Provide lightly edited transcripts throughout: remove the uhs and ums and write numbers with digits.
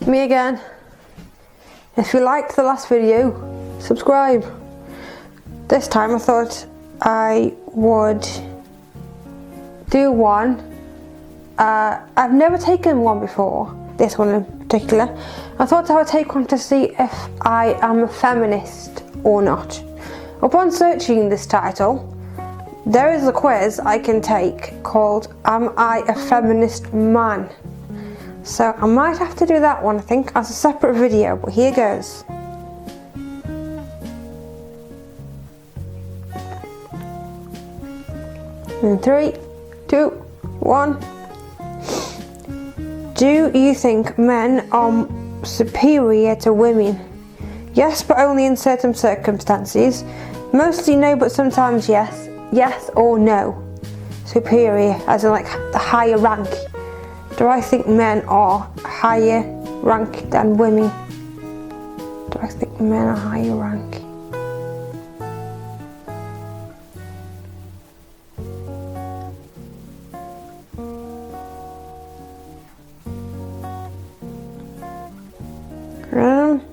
Me again. If you liked the last video, subscribe. This time I thought I would do one. I've never taken one before, this one in particular. I thought I would take one to see if I am a feminist or not. Upon searching this title, there is a quiz I can take called Am I a Feminist Man? So I might have to do that one, I think, as a separate video, but here goes. In 3, 2, 1. Do you think men are superior to women? Yes, but only in certain circumstances. Mostly no, but sometimes yes. Yes or no. Superior, as in like the higher rank. Do I think men are higher rank than women? Do I think men are higher rank?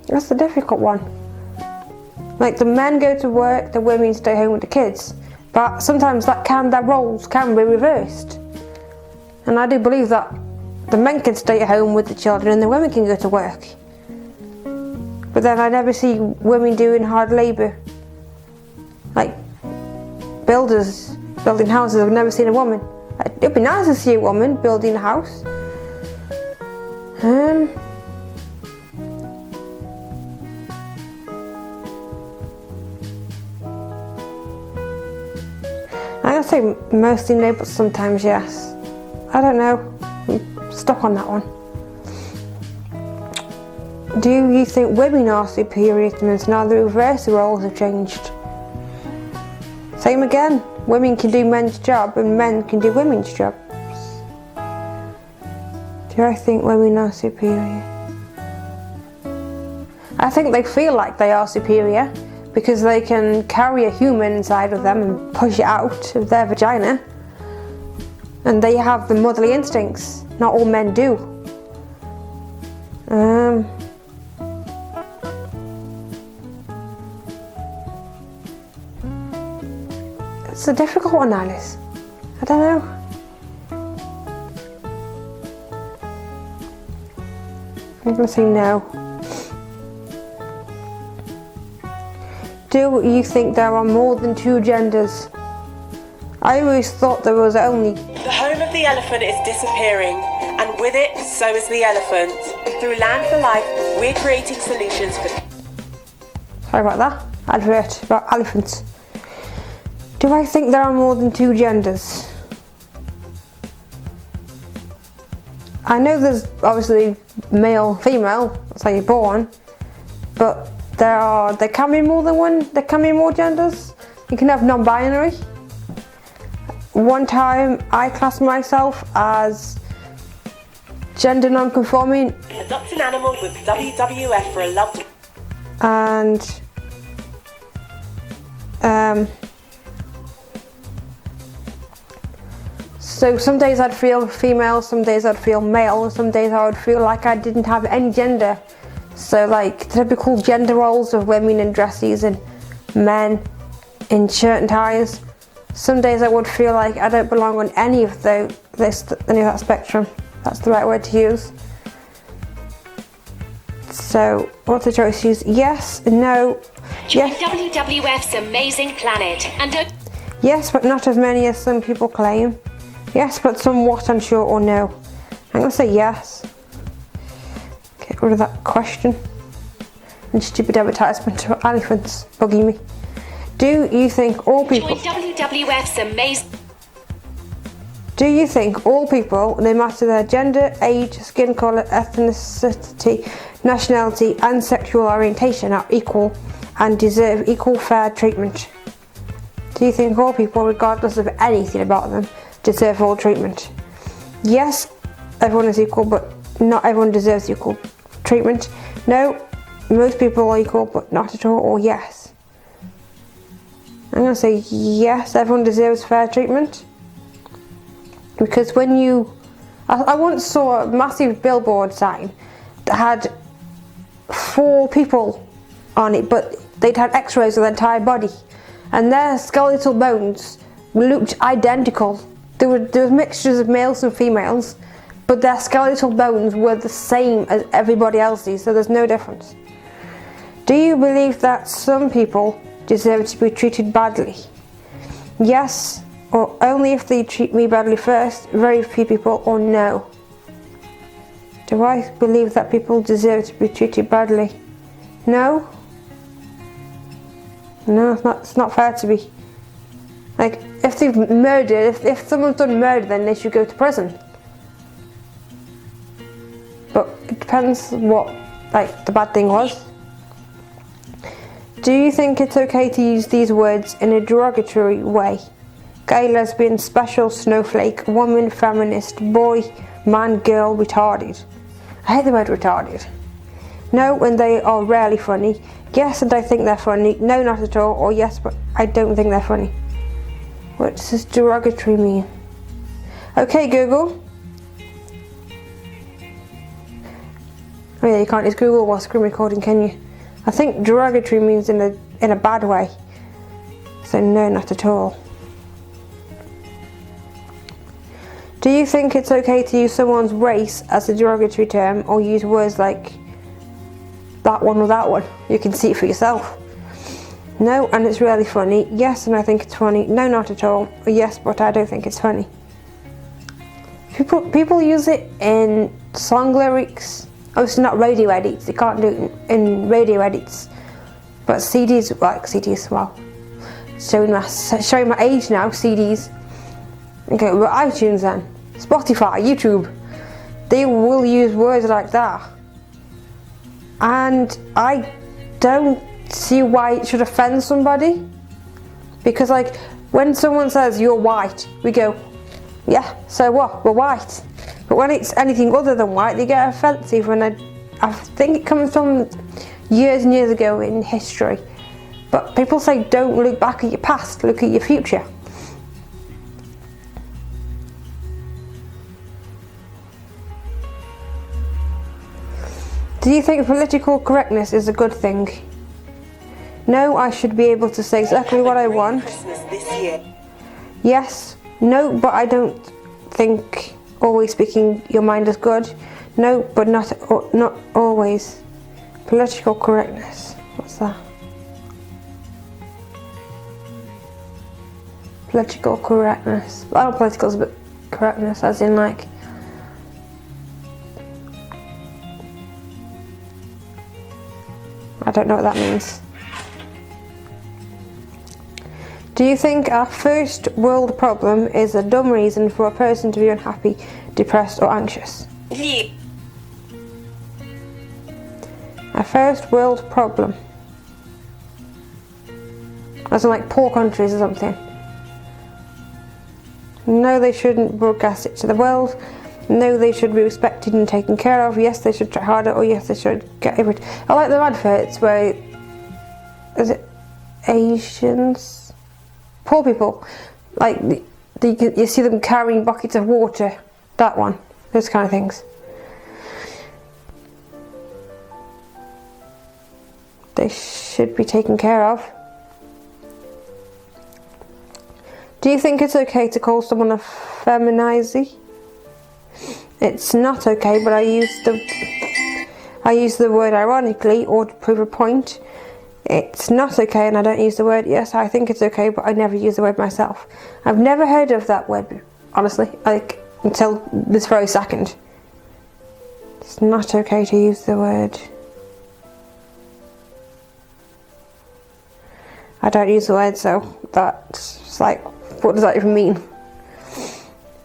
That's a difficult one. Like, the men go to work, the women stay home with the kids. But sometimes their roles can be reversed. And I do believe that the men can stay at home with the children and the women can go to work. But then I never see women doing hard labour. Like builders, building houses, I've never seen a woman. It'd be nice to see a woman building a house. I'm gonna say mostly no, but sometimes yes. I don't know. I'm stuck on that one. Do you think women are superior to men? So now the reverse roles have changed. Same again. Women can do men's job and men can do women's jobs. Do I think women are superior? I think they feel like they are superior because they can carry a human inside of them and push it out of their vagina. And they have the motherly instincts. Not all men do. It's a difficult one, Alice. I don't know. I'm gonna say no. Do you think there are more than 2 genders? I always thought there was only... The home of the elephant is disappearing, and with it, so is the elephant. Through Land for Life, we're creating solutions for... Sorry about that. Advert about elephants. Do I think there are more than 2 genders? I know there's obviously male, female, that's how you're born, but there can be more than one, there can be more genders. You can have non-binary. One time I classed myself as gender non-conforming. Adopt an animal with WWF for a loved... And so some days I'd feel female, some days I'd feel male, and some days I would feel like I didn't have any gender. So like typical gender roles of women in dresses and men in shirt and ties. Some days I would feel like I don't belong on any of any of that spectrum. That's the right word to use. So what's the choice to use? Yes, no, yes. WWF's Amazing Planet and yes, but not as many as some people claim. Yes, but somewhat unsure, or no. I'm gonna say yes. Get rid of that question. And stupid advertisement for elephants bugging me. Do you think all people... WWF's Amazing... Do you think all people, no matter their gender, age, skin colour, ethnicity, nationality and sexual orientation are equal and deserve equal fair treatment? Do you think all people, regardless of anything about them, deserve all treatment? Yes, everyone is equal, but not everyone deserves equal treatment. No, most people are equal, but not at all, or yes. I'm going to say yes, everyone deserves fair treatment. Because when you... I once saw a massive billboard sign had 4 people on it, but they'd had x-rays of their entire body, and their skeletal bones looked identical. There was mixtures of males and females, but their skeletal bones were the same as everybody else's, so there's no difference. Do you believe that some people deserve to be treated badly? Yes, or only if they treat me badly first, very few people, or no. Do I believe that people deserve to be treated badly? No? No, it's not fair to be. Like, if they've murdered, if someone's done murder, then they should go to prison. But it depends what, like, the bad thing was. Do you think it's okay to use these words in a derogatory way? Gay, lesbian, special, snowflake, woman, feminist, boy, man, girl, retarded. I hate the word retarded. No, and they are rarely funny. Yes, and I think they're funny. No, not at all. Or yes, but I don't think they're funny. What does derogatory mean? Okay, Google. Oh yeah, you can't use Google while screen recording, can you? I think derogatory means in a bad way. So no, not at all. Do you think it's okay to use someone's race as a derogatory term, or use words like that one or that one? You can see it for yourself. No, and it's really funny. Yes, and I think it's funny. No, not at all. Or yes, but I don't think it's funny. People use it in song lyrics. Obviously not radio edits. They can't do it in radio edits. But CDs, like CDs, well, showing my age now. CDs. Okay, but iTunes then, Spotify, YouTube, they will use words like that, and I don't see why it should offend somebody. Because, like, when someone says you're white, we go, yeah, so what? We're white. But when it's anything other than white, they get offensive. And I think it comes from years and years ago in history. But people say, don't look back at your past, look at your future. Do you think political correctness is a good thing? No, I should be able to say exactly what I want. Christmas this year. Yes. No, but I don't think always speaking your mind is good. No, but not always. Political correctness. What's that? Political correctness. I don't know politicals, but correctness as in like. I don't know what that means. Do you think our first world problem is a dumb reason for a person to be unhappy, depressed, or anxious? Yeah. A first world problem. As in like poor countries or something. No, they shouldn't broadcast it to the world. No, they should be respected and taken care of. Yes, they should try harder. Or yes, they should get rid. I like the adverts where, is it Asians? Poor people. Like, you see them carrying buckets of water. That one. Those kind of things. They should be taken care of. Do you think it's okay to call someone a feminazi? It's not okay, but I use the word ironically or to prove a point. It's not okay, and I don't use the word. Yes, I think it's okay, but I never use the word myself. I've never heard of that word, honestly, like until this very second. It's not okay to use the word. I don't use the word, so that's like, what does that even mean?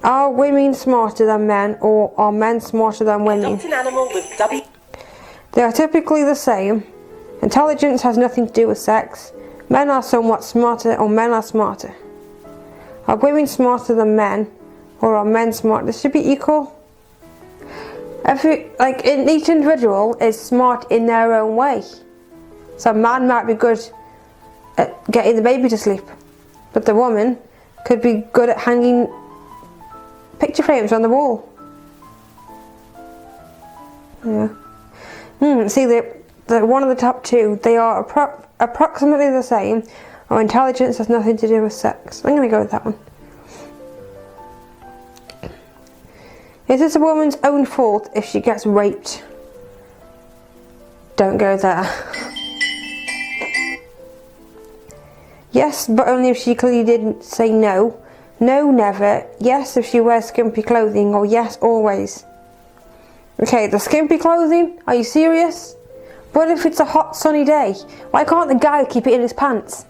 Are women smarter than men, or are men smarter than women? Adopt an animal with W. They are typically the same. Intelligence has nothing to do with sex. Men are somewhat smarter, or men are smarter. Are women smarter than men, or are men smarter? They should be equal. Each individual is smart in their own way. So a man might be good at getting the baby to sleep, but the woman could be good at hanging picture frames on the wall. Yeah. See, the one of the top two, they are approximately the same, or intelligence has nothing to do with sex. I'm going to go with that one. Is it a woman's own fault if she gets raped? Don't go there. Yes, but only if she clearly didn't say no. No, never. Yes, if she wears skimpy clothing, or yes, always. Okay, the skimpy clothing? Are you serious? What if it's a hot sunny day? Why can't the guy keep it in his pants?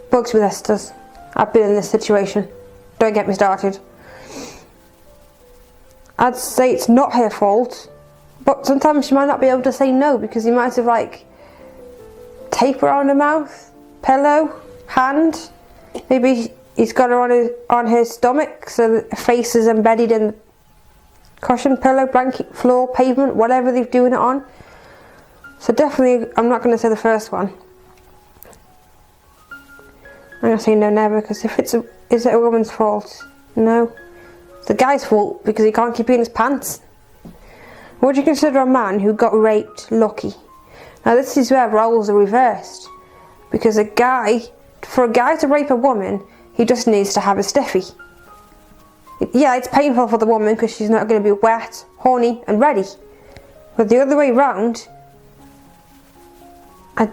Bugs with Esters. I've been in this situation. Don't get me started. I'd say it's not her fault, but sometimes she might not be able to say no because he might have like tape around her mouth, pillow, hand. Maybe he's got her on his stomach so that her face is embedded in the cushion, pillow, blanket, floor, pavement, whatever they're doing it on. So definitely, I'm not going to say the first one. I'm going to say no, never, because if is it a woman's fault? No. It's the guy's fault because he can't keep it in his pants. Would you consider a man who got raped lucky? Now this is where roles are reversed. Because for a guy to rape a woman, he just needs to have a stiffy. Yeah, it's painful for the woman because she's not going to be wet, horny and ready. But the other way round, I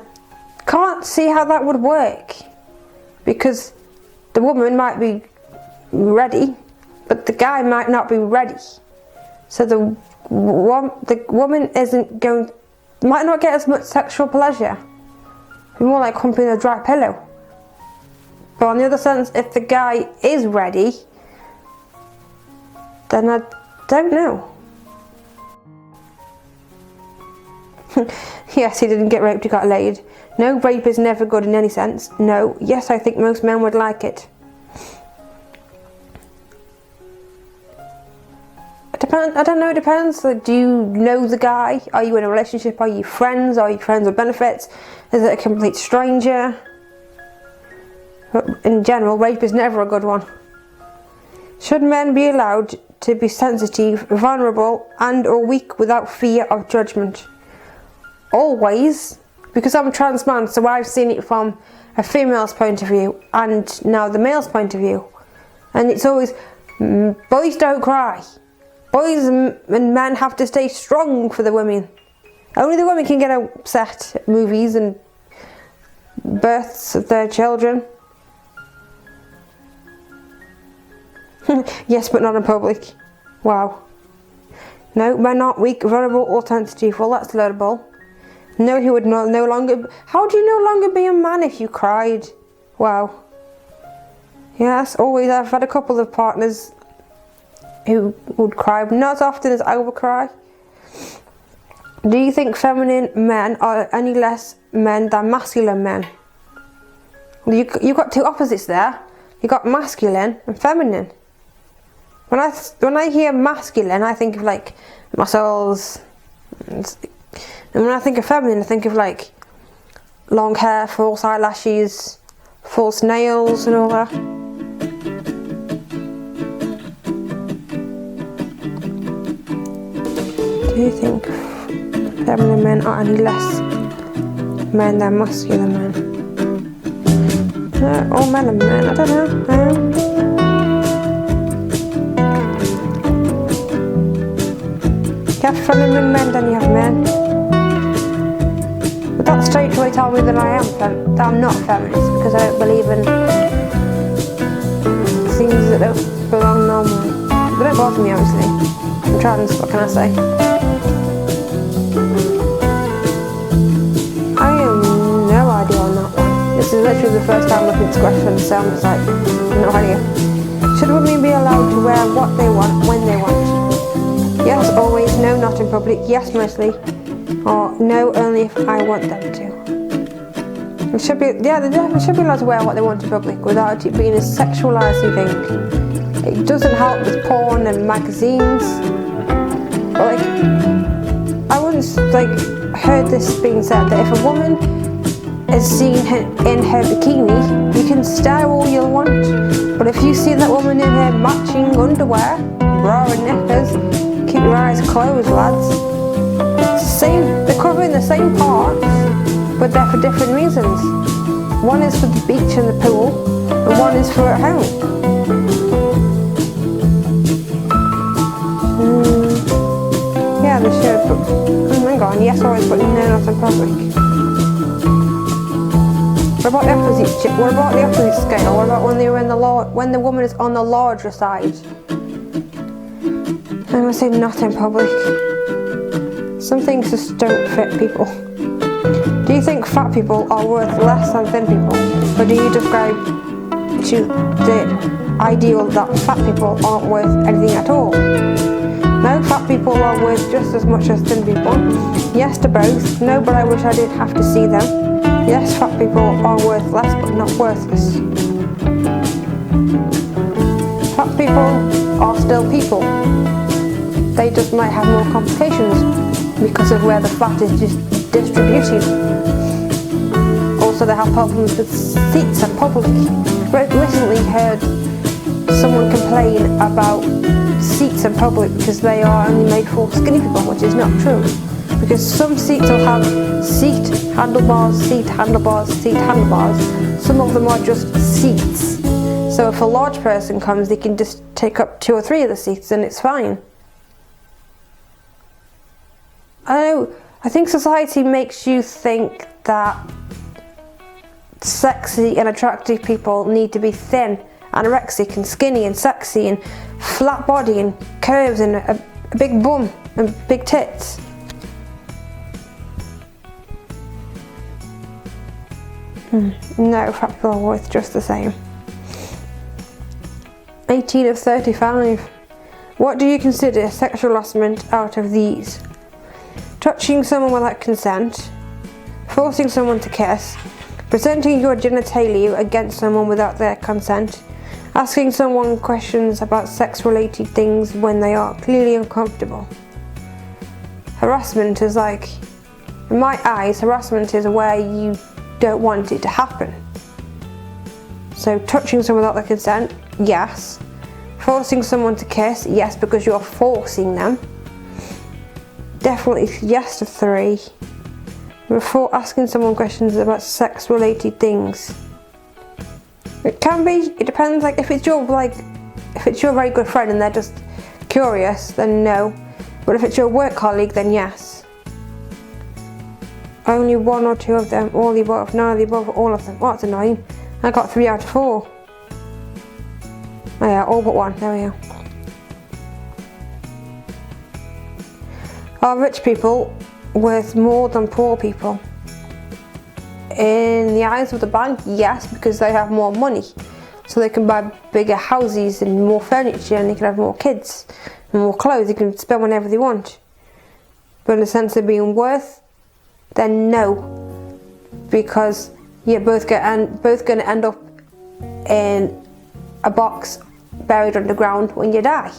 can't see how that would work. Because the woman might be ready, but the guy might not be ready. So the woman might not get as much sexual pleasure. Be more like humping a dry pillow. But on the other sense, if the guy is ready, then I don't know. Yes, he didn't get raped, he got laid. No, rape is never good in any sense. No. Yes, I think most men would like it. I don't know, it depends. Like, do you know the guy? Are you in a relationship? Are you friends? Are you friends with benefits? Is it a complete stranger? But in general, rape is never a good one. Should men be allowed to be sensitive, vulnerable and or weak without fear of judgment? Always, because I'm a trans man, so I've seen it from a female's point of view and now the male's point of view. And it's always, boys don't cry. Boys and men have to stay strong for the women. Only the women can get upset at movies and births of their children. Yes, but not in public. Wow. No, men aren't weak, vulnerable or sensitive. Well, that's laudable. No, he would no longer... How do you no longer be a man if you cried? Wow. Yes, always. I've had a couple of partners who would cry, but not as often as I would cry. Do you think feminine men are any less men than masculine men? You've got two opposites there. You've got masculine and feminine. When I hear masculine, I think of like muscles. And when I think of feminine, I think of like long hair, false eyelashes, false nails and all that. Do you think feminine men are any less men than masculine men? All men are men, I don't know. You have feminine men, then you have men. But that straight away tells me that I'm not a feminist because I don't believe in things that don't belong normally. They don't bother me, obviously. I'm trans, what can I say? I have no idea on that one. This is literally the first time looking at this question, so I'm just like, no idea. Should women be allowed to wear what they want, when they want? Yes, always. No, not in public. Yes, mostly. Or no, only if I want them to. It should be, yeah, they definitely should be allowed to wear what they want in public without it being a sexualised thing. It doesn't help with porn and magazines. But like, I once heard this being said that if a woman is seen in her bikini, you can stare all you want. But if you see that woman in her matching underwear, bra and knickers, keep your eyes closed, lads. they're covering the same parts, but they're for different reasons. One is for the beach and the pool, and one is for at home. Yeah, they should, but hang on, yes always, but no, not in public. What about the opposite? What about the opposite scale? What about when they were in when the woman is on the larger side? I'm gonna say not in public. Some things just don't fit people. Do you think fat people are worth less than thin people, or do you describe to the ideal that fat people aren't worth anything at all? No, fat people are worth just as much as thin people. Yes to both. No, but I wish I did have to see them. Yes, fat people are worth less, but not worthless. Fat people are still people. They just might have more complications because of where the fat is just distributed. Also, they have problems with seats in public. Recently heard someone complain about seats in public because they are only made for skinny people, which is not true. Because some seats will have seat, handlebars, seat, handlebars, seat, handlebars. Some of them are just seats. So if a large person comes, they can just take up 2 or 3 of the seats and it's fine. I think society makes you think that sexy and attractive people need to be thin, anorexic and skinny and sexy and flat body and curves and a big bum and big tits. No, fat people are worth just the same. 18 of 35. What do you consider sexual harassment out of these? Touching someone without consent, forcing someone to kiss, presenting your genitalia against someone without their consent, asking someone questions about sex-related things when they are clearly uncomfortable. Harassment is like, in my eyes, harassment is where you don't want it to happen. So touching someone without their consent, yes. Forcing someone to kiss, yes, because you're forcing them. Definitely yes to 3. Before asking someone questions about sex-related things. It can be. It depends. Like if it's your very good friend and they're just curious, then no. But if it's your work colleague, then yes. Only 1 or 2 of them, all the above, none of the above, all of them. Oh, that's annoying. I got 3 out of 4. Oh yeah, all but 1. There we go. Are rich people worth more than poor people? In the eyes of the bank, yes, because they have more money. So they can buy bigger houses and more furniture and they can have more kids and more clothes. They can spend whenever they want. But in the sense of being worth, then no. Because you're both going to end up in a box buried underground when you die.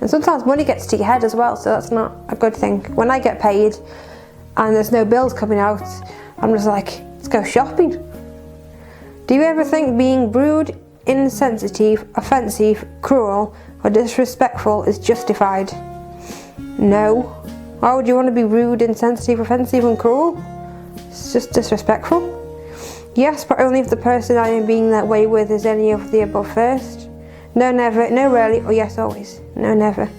And sometimes money gets to your head as well, so that's not a good thing. When I get paid and there's no bills coming out, I'm just like, let's go shopping. Do you ever think being rude, insensitive, offensive, cruel, or disrespectful is justified? No. Why would you want to be rude, insensitive, offensive, and cruel? It's just disrespectful. Yes, but only if the person I am being that way with is any of the above first. No, never. No, rarely. Or yes, always. No, never.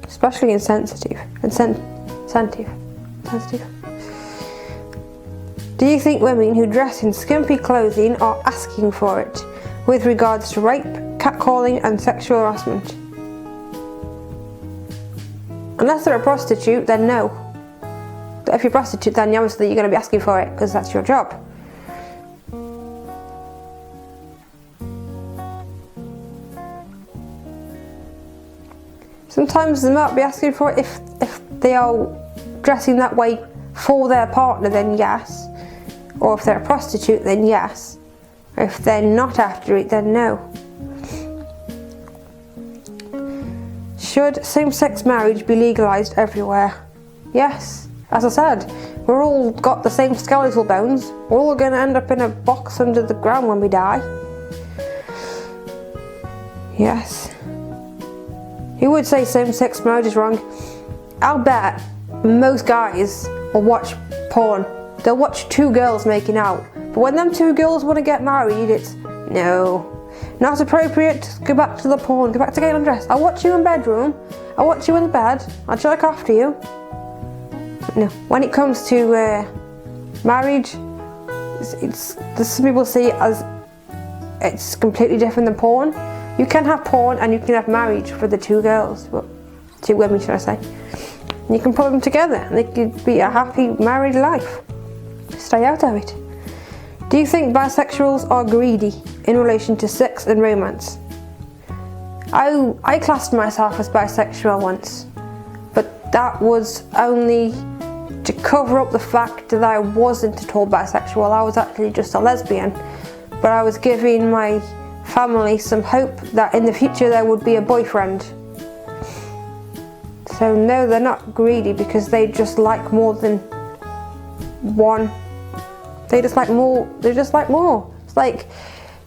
Especially insensitive. Sensitive. Do you think women who dress in skimpy clothing are asking for it with regards to rape, catcalling, and sexual harassment? Unless they're a prostitute, then no. But if you're a prostitute, then obviously you're going to be asking for it because that's your job. Sometimes they might be asking for it if they are dressing that way for their partner, then yes. Or if they're a prostitute, then yes. Or if they're not after it, then no. Should same-sex marriage be legalised everywhere? Yes. As I said, we're all got the same skeletal bones. We're all going to end up in a box under the ground when we die. Yes. who would say same-sex marriage is wrong. I'll bet most guys will watch porn. They'll watch two girls making out. But when them two girls want to get married, it's no. Not appropriate. Go back to the porn. Go back to getting undressed. I'll watch you in bedroom. I'll watch you in the bed. I'll check after you. No. When it comes to marriage, some people see it as it's completely different than porn. You can have porn and you can have marriage for the two girls, but two women, should I say? And you can put them together and they could be a happy married life. Stay out of it. Do you think bisexuals are greedy in relation to sex and romance? I classed myself as bisexual once, but that was only to cover up the fact that I wasn't at all bisexual. I was actually just a lesbian, but I was giving my family some hope that in the future there would be a boyfriend. So no, they're not greedy because they just like more than one. They just like more. It's like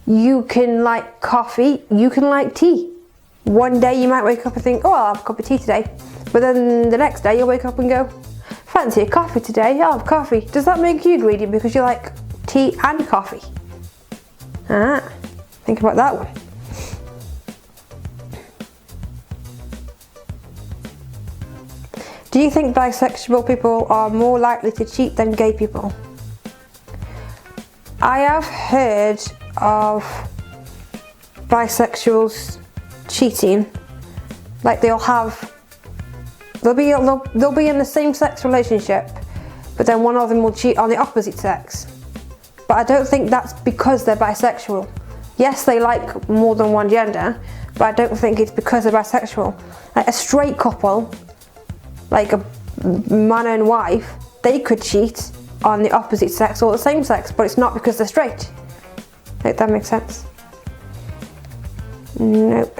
you can like coffee, you can like tea. One day you might wake up and think, oh, I'll have a cup of tea today. But then the next day you'll wake up and go, fancy a coffee today, I'll have coffee. Does that make you greedy because you like tea and coffee? Think about that one. Do you think bisexual people are more likely to cheat than gay people? I have heard of bisexuals cheating. Like they'll be in the same sex relationship, but then one of them will cheat on the opposite sex. But I don't think that's because they're bisexual. Yes, they like more than one gender, but I don't think it's because they're bisexual. Like a straight couple, like a man and wife, they could cheat on the opposite sex or the same sex, but it's not because they're straight. Like, that makes sense. Nope.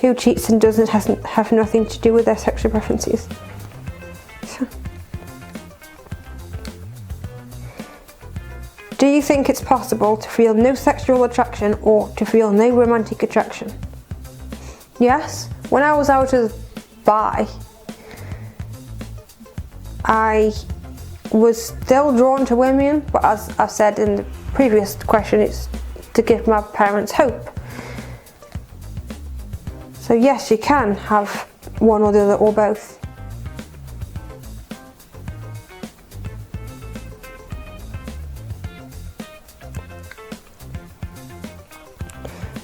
Who cheats and doesn't have nothing to do with their sexual preferences. Do you think it's possible to feel no sexual attraction or to feel no romantic attraction? Yes. When I was out as bi, I was still drawn to women, but as I've said in the previous question, it's to give my parents hope. So yes, you can have one or the other or both.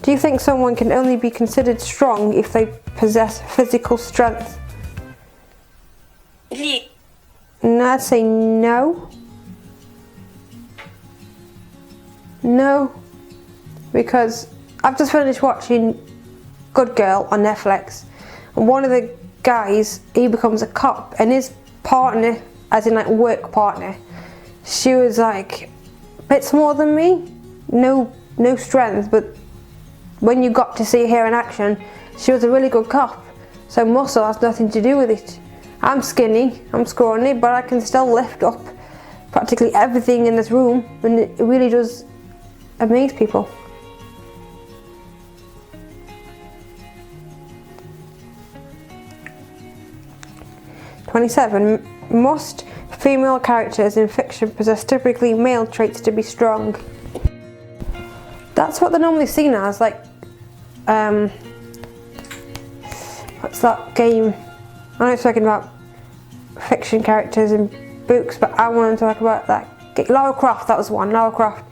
Do you think someone can only be considered strong if they possess physical strength? No, I'd say no. No. Because I've just finished watching Good Girl on Netflix, and one of the guys, he becomes a cop, and his partner, as in like work partner, she was like bits more than me. No strength, but when you got to see her in action, she was a really good cop. So muscle has nothing to do with it. I'm skinny, I'm scrawny, but I can still lift up practically everything in this room, and it really does amaze people. (27) Must female characters in fiction possess typically male traits to be strong? That's what they're normally seen as, like, what's that game? I know it's talking about fiction characters in books, but I want to talk about that. Lara Croft, that was one. Lara Croft.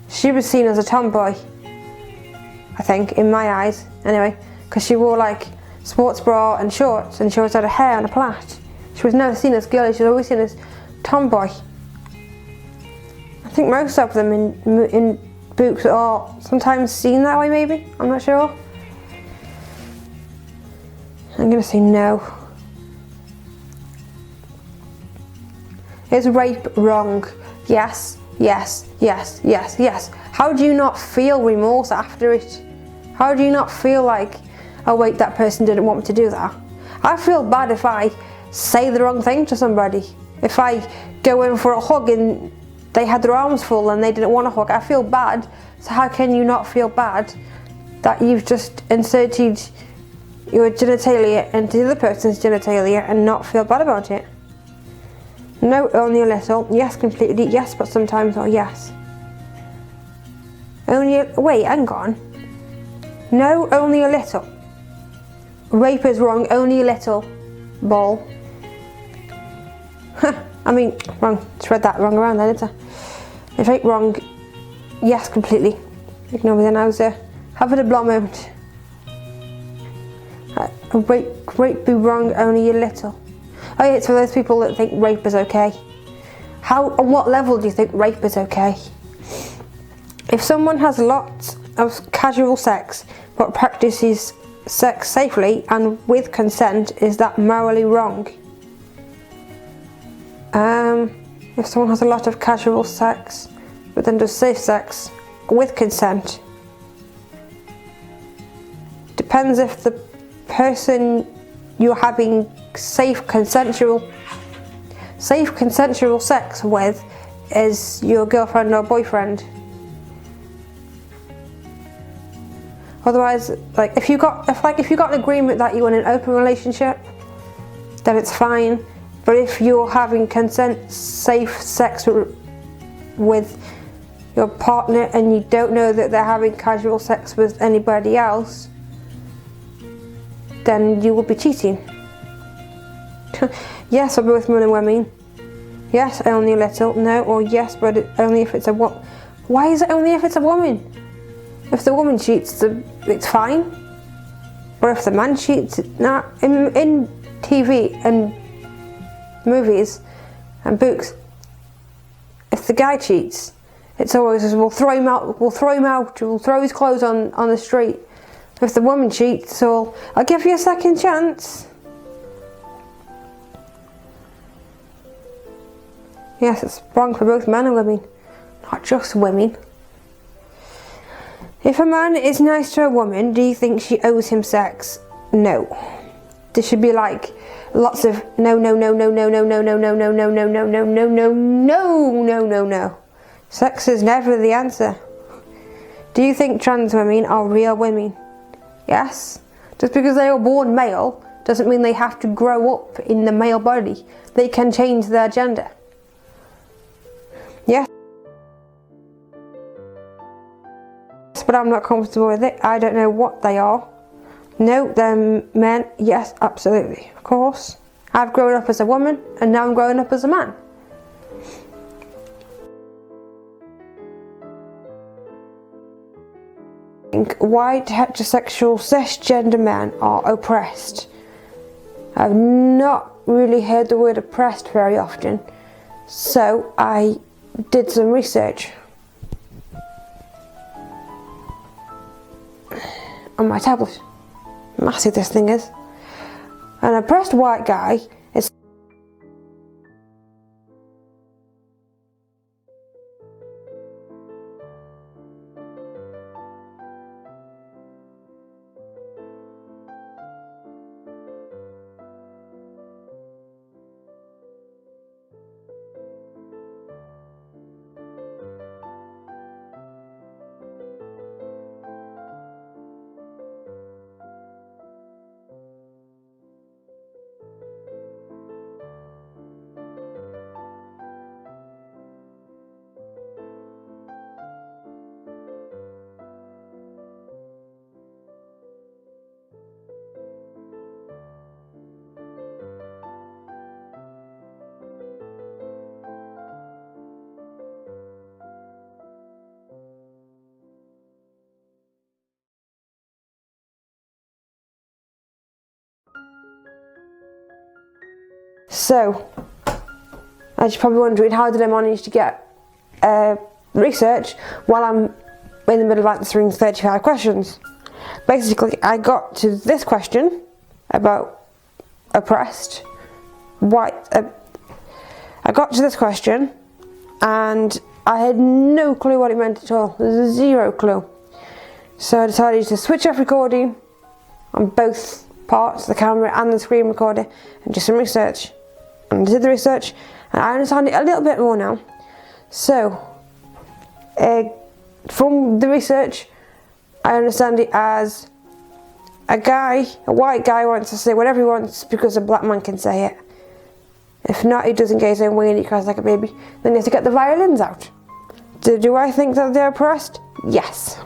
She was seen as a tomboy, I think, in my eyes, anyway, because she wore like sports bra and shorts, and she always had her hair on a plait. She was never seen as girly, she was always seen as tomboy. I think most of them in books are sometimes seen that way, maybe, I'm not sure. I'm gonna say no. Is rape wrong? Yes, yes, yes, yes, yes. How do you not feel remorse after it? How do you not feel like, oh wait, that person didn't want me to do that? I feel bad if I say the wrong thing to somebody. If I go in for a hug and they had their arms full and they didn't want a hug, I feel bad. So how can you not feel bad that you've just inserted your genitalia into the other person's genitalia and not feel bad about it? No, only a little. Yes, completely. Yes, but sometimes not. Yes. Wait, hang on. No, only a little. Rape is wrong, only a little. Ball. I mean, wrong. Just read that wrong around then, didn't I? If rape wrong, yes, completely. Ignore me then, I was having a blah moment. Rape be wrong, only a little. Oh yeah, it's for those people that think rape is okay. On what level do you think rape is okay? If someone has lots of casual sex but practices sex safely and with consent, is that morally wrong? If someone has a lot of casual sex but then does safe sex with consent, depends if the person you're having safe consensual sex with is your girlfriend or boyfriend. Otherwise, like if you got an agreement that you're in an open relationship, then it's fine. But if you're having consent safe sex with your partner and you don't know that they're having casual sex with anybody else, then you will be cheating. Yes, for both men and women. Yes, only a little. No, or yes, but only if it's a woman. Why is it only if it's a woman? If the woman cheats, it's fine. Or if the man cheats, nah. In TV and movies and books, if the guy cheats, it's always we'll throw him out, we'll throw his clothes on the street. If the woman cheats, so I'll give you a second chance. Yes, it's wrong for both men and women, not just women. If a man is nice to a woman, do you think she owes him sex? No. There should be like lots of no. Sex is never the answer. Do you think trans women are real women? Yes. Just because they were born male doesn't mean they have to grow up in the male body. They can change their gender. Yes. But I'm not comfortable with it. I don't know what they are. No, they're men. Yes, absolutely. Of course. I've grown up as a woman and now I'm growing up as a man. White heterosexual cisgender men are oppressed. I've not really heard the word oppressed very often, so I did some research on my tablet. Massive this thing is. An oppressed white guy is so, as you're probably wondering, how did I manage to get research while I'm in the middle of answering 35 questions? Basically, I got to this question about oppressed white. I got to this question and I had no clue what it meant at all. There's zero clue. So I decided to switch off recording on both parts, the camera and the screen recorder, and do some research. And I did the research and I understand it a little bit more now. So, from the research, I understand it as a white guy wants to say whatever he wants because a black man can say it. If not, he doesn't get his own way and he cries like a baby. Then he has to get the violins out. Do I think that they're oppressed? Yes.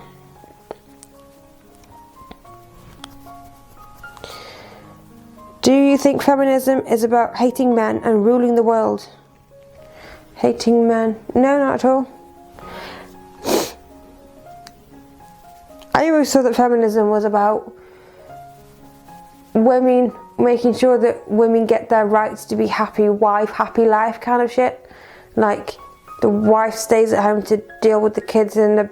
Do you think feminism is about hating men and ruling the world? Hating men? No, not at all. I always thought that feminism was about women making sure that women get their rights to be happy wife, happy life kind of shit. Like, the wife stays at home to deal with the kids and the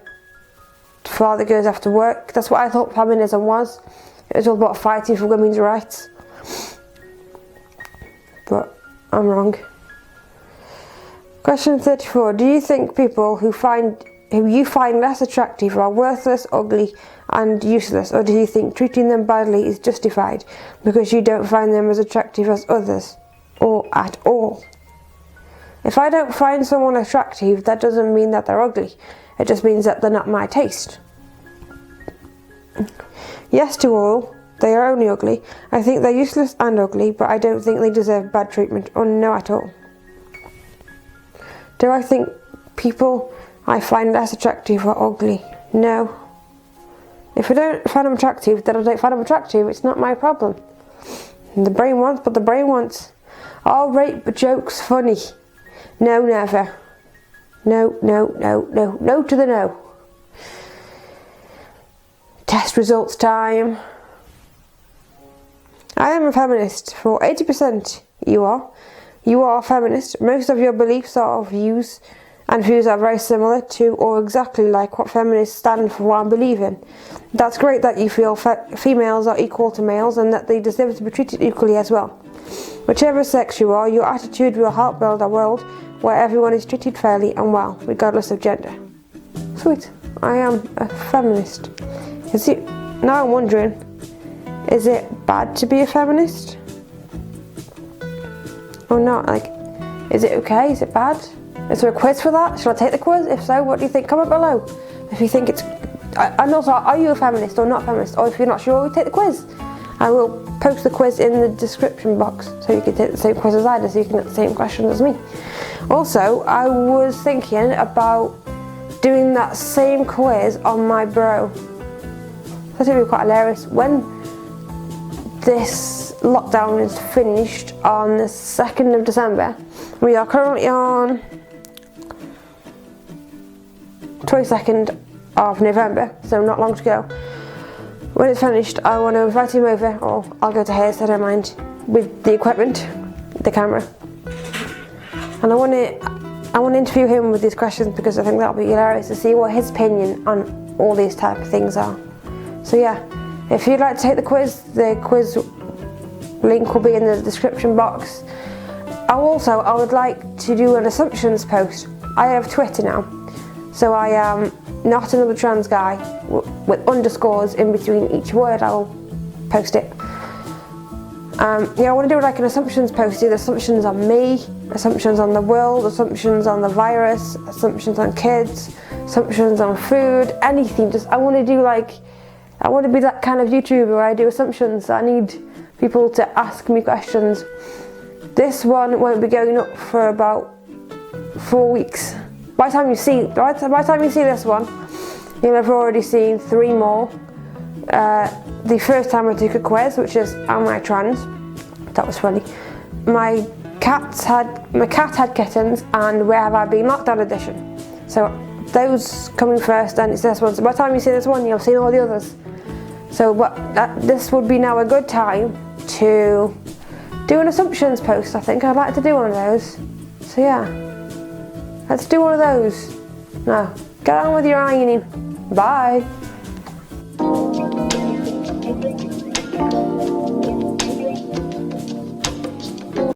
father goes after work. That's what I thought feminism was. It was all about fighting for women's rights. But I'm wrong. Question 34. Do you think people who you find less attractive are worthless, ugly and useless, or do you think treating them badly is justified because you don't find them as attractive as others, or at all? If I don't find someone attractive, that doesn't mean that they're ugly. It just means that they're not my taste. Yes to all. They are only ugly. I think they're useless and ugly, but I don't think they deserve bad treatment, or no at all. Do I think people I find less attractive are ugly? No. If I don't find them attractive, then I don't find them attractive. It's not my problem. The brain wants what the brain wants. Are rape jokes funny? No, never. No, no, no, no. No to the no. Test results time. I am a feminist. For 80% you are. You are a feminist. Most of your beliefs are views, and views are very similar to or exactly like what feminists stand for and believe in. That's great that you feel females are equal to males and that they deserve to be treated equally as well. Whichever sex you are, your attitude will help build a world where everyone is treated fairly and well, regardless of gender. Sweet. I am a feminist. Now I'm wondering, is it bad to be a feminist? Or not? Like, is it okay? Is it bad? Is there a quiz for that? Should I take the quiz? If so, what do you think? Comment below. If you think it's... And also, are you a feminist or not feminist? Or if you're not sure, take the quiz. I will post the quiz in the description box so you can take the same quiz as I do, so you can get the same questions as me. Also, I was thinking about doing that same quiz on my bro. That would be quite hilarious. When this lockdown is finished on the 2nd of December, we are currently on 22nd of November, so not long to go. When it's finished, I want to invite him over, or I'll go to his, I don't mind, with the equipment, the camera. And I want to interview him with these questions because I think that'll be hilarious to see what his opinion on all these type of things are. So yeah, if you'd like to take the quiz link will be in the description box. I would like to do an assumptions post. I have Twitter now, so I am not another trans guy with underscores in between each word. I will post it. Yeah, I want to do like an assumptions post, either assumptions on me, assumptions on the world, assumptions on the virus, assumptions on kids, assumptions on food, anything. I want to be that kind of YouTuber where I do assumptions. I need people to ask me questions. This one won't be going up for about 4 weeks. By the time you see this one, you'll have already seen 3 more. The first time I took a quiz, which is am I trans? That was funny. My cat had kittens, and where have I been? Lockdown edition. So those coming first, and it's this one. So by the time you see this one, you'll have seen all the others. So this would be now a good time to do an assumptions post. I think I'd like to do one of those. So yeah, let's do one of those. Now, get on with your ironing. Bye.